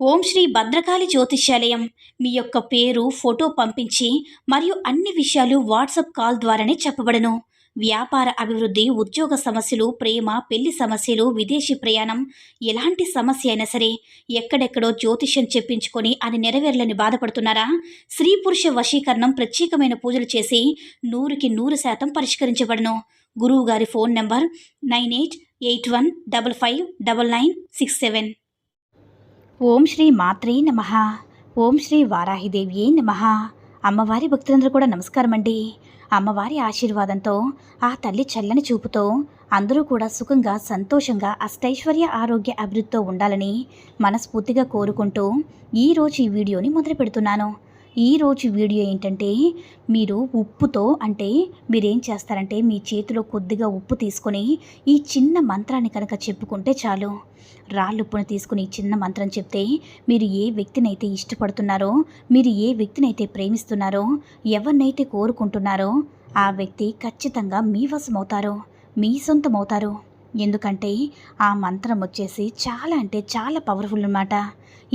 ఓం శ్రీ భద్రకాళి జ్యోతిష్యాలయం. మీ యొక్క పేరు, ఫోటో పంపించి మరియు అన్ని విషయాలు వాట్సాప్ కాల్ ద్వారానే చెప్పబడను. వ్యాపార అభివృద్ధి, ఉద్యోగ సమస్యలు, ప్రేమ, పెళ్లి సమస్యలు, విదేశీ ప్రయాణం, ఎలాంటి సమస్య అయినా సరే ఎక్కడెక్కడో జ్యోతిష్యం చెప్పించుకొని అది నెరవేర్లని బాధపడుతున్నారా? స్త్రీ పురుష వశీకరణం ప్రత్యేకమైన పూజలు చేసి 100% పరిష్కరించబడను. గురువు గారి ఫోన్ నంబర్ 9881559967. ఓం శ్రీ మాత్రే నమః. ఓం శ్రీ వారాహిదేవ్యే నమః. అమ్మవారి భక్తులందరూ కూడా నమస్కారం అండి. అమ్మవారి ఆశీర్వాదంతో, ఆ తల్లి చల్లని చూపుతో అందరూ కూడా సుఖంగా, సంతోషంగా, అష్టైశ్వర్య, ఆరోగ్య అభివృద్ధితో ఉండాలని మనస్ఫూర్తిగా కోరుకుంటూ ఈరోజు ఈ వీడియోని మొదలు పెడుతున్నాను. ఈరోజు వీడియో ఏంటంటే, మీరు ఉప్పుతో మీరేం చేస్తారంటే మీ చేతిలో కొద్దిగా ఉప్పు తీసుకొని ఈ చిన్న మంత్రాన్ని కనుక చెప్పుకుంటే చాలు. రాళ్ళుప్పును తీసుకుని ఈ చిన్న మంత్రం చెప్తే మీరు ఏ వ్యక్తినైతే ఇష్టపడుతున్నారో, మీరు ఏ వ్యక్తినైతే ప్రేమిస్తున్నారో, ఎవరినైతే కోరుకుంటున్నారో ఆ వ్యక్తి ఖచ్చితంగా మీ వశమవుతారు, మీ సొంతమవుతారు. ఎందుకంటే ఆ మంత్రం వచ్చేసి చాలా పవర్ఫుల్ అన్నమాట.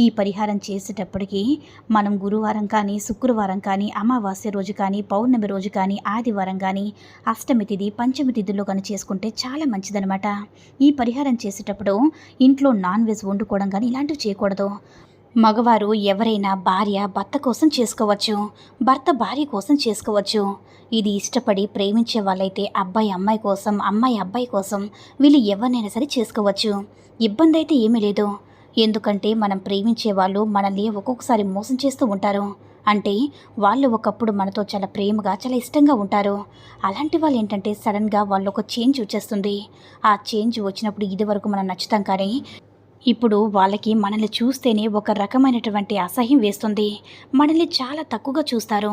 ఈ పరిహారం చేసేటప్పటికి మనం గురువారం కానీ, శుక్రవారం కానీ, అమావాస్య రోజు కానీ, పౌర్ణమి రోజు కానీ, ఆదివారం కానీ, అష్టమి తిథి, పంచమి తిథుల్లో కానీ చేసుకుంటే చాలా మంచిదనమాట. ఈ పరిహారం చేసేటప్పుడు ఇంట్లో నాన్ వెజ్ వండుకోవడం కానీ ఇలాంటివి చేయకూడదు. మగవారు ఎవరైనా భార్య భర్త కోసం చేసుకోవచ్చు, భర్త భార్య కోసం చేసుకోవచ్చు. ఇది ఇష్టపడి ప్రేమించే వాళ్ళైతే అబ్బాయి అమ్మాయి కోసం, అమ్మాయి అబ్బాయి కోసం, వీళ్ళు ఎవరినైనా సరే చేసుకోవచ్చు. ఇబ్బంది అయితే ఏమీ లేదు. ఎందుకంటే మనం ప్రేమించే వాళ్ళు మనల్ని ఒక్కొక్కసారి మోసం చేస్తూ ఉంటారు. అంటే వాళ్ళు ఒకప్పుడు మనతో చాలా ప్రేమగా, చాలా ఇష్టంగా ఉంటారు. అలాంటి వాళ్ళు ఏంటంటే సడన్గా వాళ్ళు ఒక చేంజ్ వచ్చేస్తుంది. ఆ చేంజ్ వచ్చినప్పుడు ఇదివరకు మనం నచ్చుతాం, కానీ ఇప్పుడు వాళ్ళకి మనల్ని చూస్తేనే ఒక రకమైనటువంటి అసహ్యం వేస్తుంది. మనల్ని చాలా తక్కువగా చూస్తారు.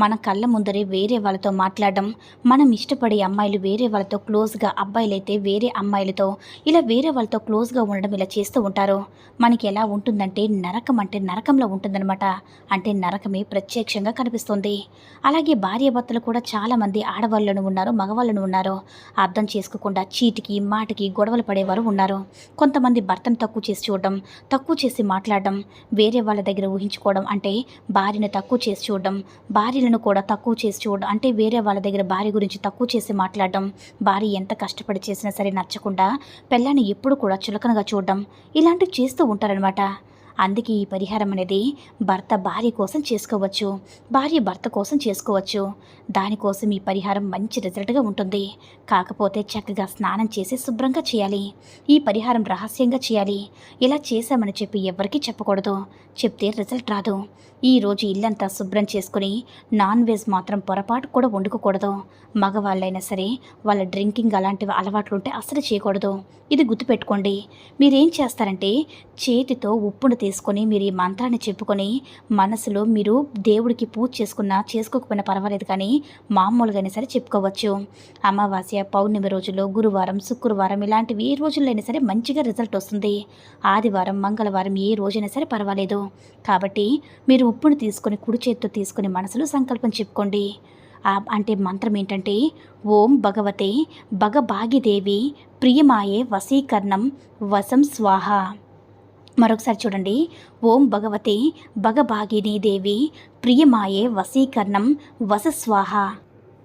మన కళ్ళ ముందరే వేరే వాళ్ళతో మాట్లాడడం, మనం ఇష్టపడే అమ్మాయిలు వేరే వాళ్ళతో క్లోజ్గా, అబ్బాయిలైతే వేరే అమ్మాయిలతో, ఇలా వేరే వాళ్ళతో క్లోజ్గా ఉండడం ఇలా చేస్తూ ఉంటారు. మనకి ఎలా ఉంటుందంటే నరకం అంటే నరకంలో ఉంటుందన్నమాట. అంటే నరకమే ప్రత్యక్షంగా కనిపిస్తుంది. అలాగే భార్యాభర్తలు కూడా చాలామంది ఆడవాళ్ళను ఉన్నారు, మగవాళ్ళను ఉన్నారు. అర్థం చేసుకోకుండా చీటికి మాటికి గొడవలు పడేవారు ఉన్నారు. కొంతమంది భర్తను తక్కువ చేసి చూడడం, తక్కువ చేసి మాట్లాడడం, వేరే వాళ్ళ దగ్గర ఊహించుకోవడం, అంటే భార్యను తక్కువ చేసి చూడడం, భార్యలను కూడా తక్కువ చేసి చూడడం, అంటే వేరే వాళ్ళ దగ్గర భార్య గురించి తక్కువ చేసి మాట్లాడడం, భార్య ఎంత కష్టపడి చేసినా సరే నచ్చకుండా పెళ్ళాన్ని ఎప్పుడు కూడా చులకనగా చూడడం, ఇలాంటివి చేస్తూ ఉంటారనమాట. అందుకే ఈ పరిహారం అనేది భర్త భార్య కోసం చేసుకోవచ్చు, భార్య భర్త కోసం చేసుకోవచ్చు. దానికోసం ఈ పరిహారం మంచి రిజల్ట్గా ఉంటుంది. కాకపోతే చక్కగా స్నానం చేసి శుభ్రంగా చేయాలి. ఈ పరిహారం రహస్యంగా చేయాలి. ఇలా చేశామని చెప్పి ఎవరికీ చెప్పకూడదు. చెప్తే రిజల్ట్ రాదు. ఈరోజు ఇల్లంతా శుభ్రం చేసుకుని నాన్ వెజ్ మాత్రం పొరపాటు కూడా వండుకోకూడదు. మగవాళ్ళైనా సరే వాళ్ళ డ్రింకింగ్ అలాంటివి అలవాట్లు ఉంటే అస్సలు చేయకూడదు. ఇది గుర్తుపెట్టుకోండి. మీరేం చేస్తారంటే చేతితో ఉప్పును తీసుకొని మీరు ఈ మంత్రాన్ని చెప్పుకొని మనసులో మీరు దేవుడికి పూజ చేసుకున్నా చేసుకోకపోయినా పర్వాలేదు, కానీ మామూలుగానే సరే చెప్పుకోవచ్చు. అమావాస్య, పౌర్ణమి రోజుల్లో, గురువారం, శుక్రవారం ఇలాంటివి ఏ రోజుల్లో సరే మంచిగా రిజల్ట్ వస్తుంది. ఆదివారం, మంగళవారం ఏ రోజైనా సరే పర్వాలేదు. కాబట్టి మీరు ఉప్పును తీసుకొని కుడి చేతితో తీసుకొని మనసులో సంకల్పం చెప్పుకోండి. అంటే మంత్రం ఏంటంటే, ఓం భగవతే భగభాగిదేవి ప్రియమాయే వశీకరణం వశం స్వాహ. మరొకసారి చూడండి. ఓం భగవతే భగభాగిని దేవి ప్రియమాయే వశీకరణం వశస్వాహ.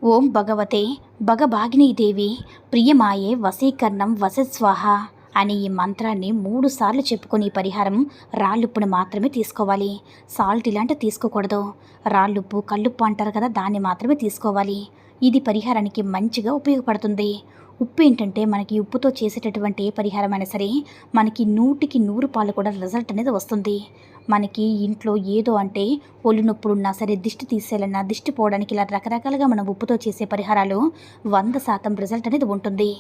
ఓం భగవతే భగభాగిని దేవి ప్రియమాయే వశీకరణం వశస్వాహ అని ఈ మంత్రాన్ని 3 సార్లు చెప్పుకొని పరిహారం రాళ్ళుప్పును మాత్రమే తీసుకోవాలి. సాల్ట్ ఇలాంటివి తీసుకోకూడదు. రాళ్ళుప్పు, కల్లుప్పు అంటారు కదా, దాన్ని మాత్రమే తీసుకోవాలి. ఇది పరిహారానికి మంచిగా ఉపయోగపడుతుంది. ఉప్పు ఏంటంటే మనకి ఉప్పుతో చేసేటటువంటి ఏ పరిహారమైనా సరే మనకి 100కి 100 పాలు కూడా రిజల్ట్ అనేది వస్తుంది. మనకి ఇంట్లో ఏదో అంటే ఒళ్ళు నొప్పులున్నా సరే, దిష్టి తీసేయాలన్నా, దిష్టి పోవడానికి ఇలా రకరకాలుగా మనం ఉప్పుతో చేసే పరిహారాలు 100% రిజల్ట్ అనేది ఉంటుంది.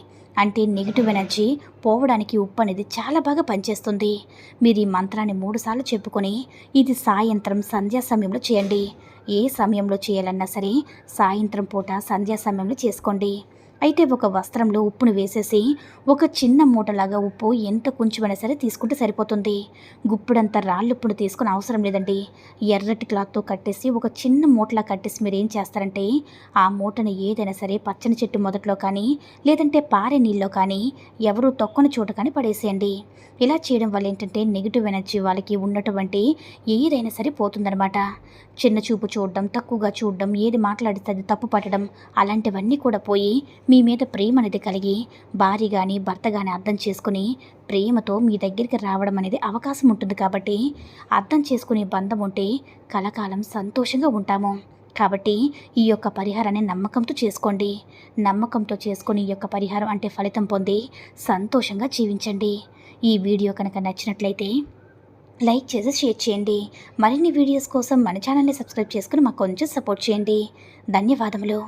అంటే నెగిటివ్ ఎనర్జీ పోవడానికి ఉప్పు అనేది చాలా బాగా పనిచేస్తుంది. మీరు ఈ మంత్రాన్ని 3 సార్లు చెప్పుకొని ఇది సాయంత్రం సంధ్యా సమయంలో చేయండి. ఏ సమయంలో చేయాలన్నా సరే సాయంత్రం పూట సంధ్యా సమయంలో చేసుకోండి. అయితే ఒక వస్త్రంలో ఉప్పును వేసేసి ఒక చిన్న మూటలాగా ఉప్పు ఎంత కొంచెమైనా సరే తీసుకుంటే సరిపోతుంది. గుప్పెడంత రాళ్ళుప్పును తీసుకుని అవసరం లేదండి. ఎర్రటి క్లాత్తో కట్టేసి ఒక చిన్న మూటలా కట్టేసి మీరేం చేస్తారంటే ఆ మూటని ఏదైనా సరే పచ్చని చెట్టు మొదట్లో కానీ లేదంటే పారే నీళ్ళలో కానీ ఎవరూ తొక్కని చోట కానీ పడేసేయండి. ఇలా చేయడం వల్ల ఏంటంటే నెగిటివ్ ఎనర్జీ వాళ్ళకి ఉన్నటువంటి ఏదైనా సరే పోతుందనమాట. చిన్న చూపు చూడడం, తక్కువగా చూడడం, ఏది మాట్లాడితే అది తప్పు పట్టడం అలాంటివన్నీ కూడా పోయి మీ మీద ప్రేమ అనేది కలిగి భార్య కానీ భర్త కానీ అర్థం చేసుకుని ప్రేమతో మీ దగ్గరికి రావడం అనేది అవకాశం ఉంటుంది. కాబట్టి అర్థం చేసుకునే బంధం ఉంటే కలకాలం సంతోషంగా ఉంటాము. కాబట్టి ఈ యొక్క పరిహారాన్ని నమ్మకంతో చేసుకోండి. నమ్మకంతో చేసుకొని ఈ యొక్క పరిహారం అంటే ఫలితం పొంది సంతోషంగా జీవించండి. ఈ వీడియో కనుక నచ్చినట్లయితే లైక్ చేసి షేర్ చేయండి. మరిన్ని వీడియోస్ కోసం మన ఛానల్ని సబ్స్క్రైబ్ చేసుకుని మాకు కొంచెం సపోర్ట్ చేయండి. ధన్యవాదములు.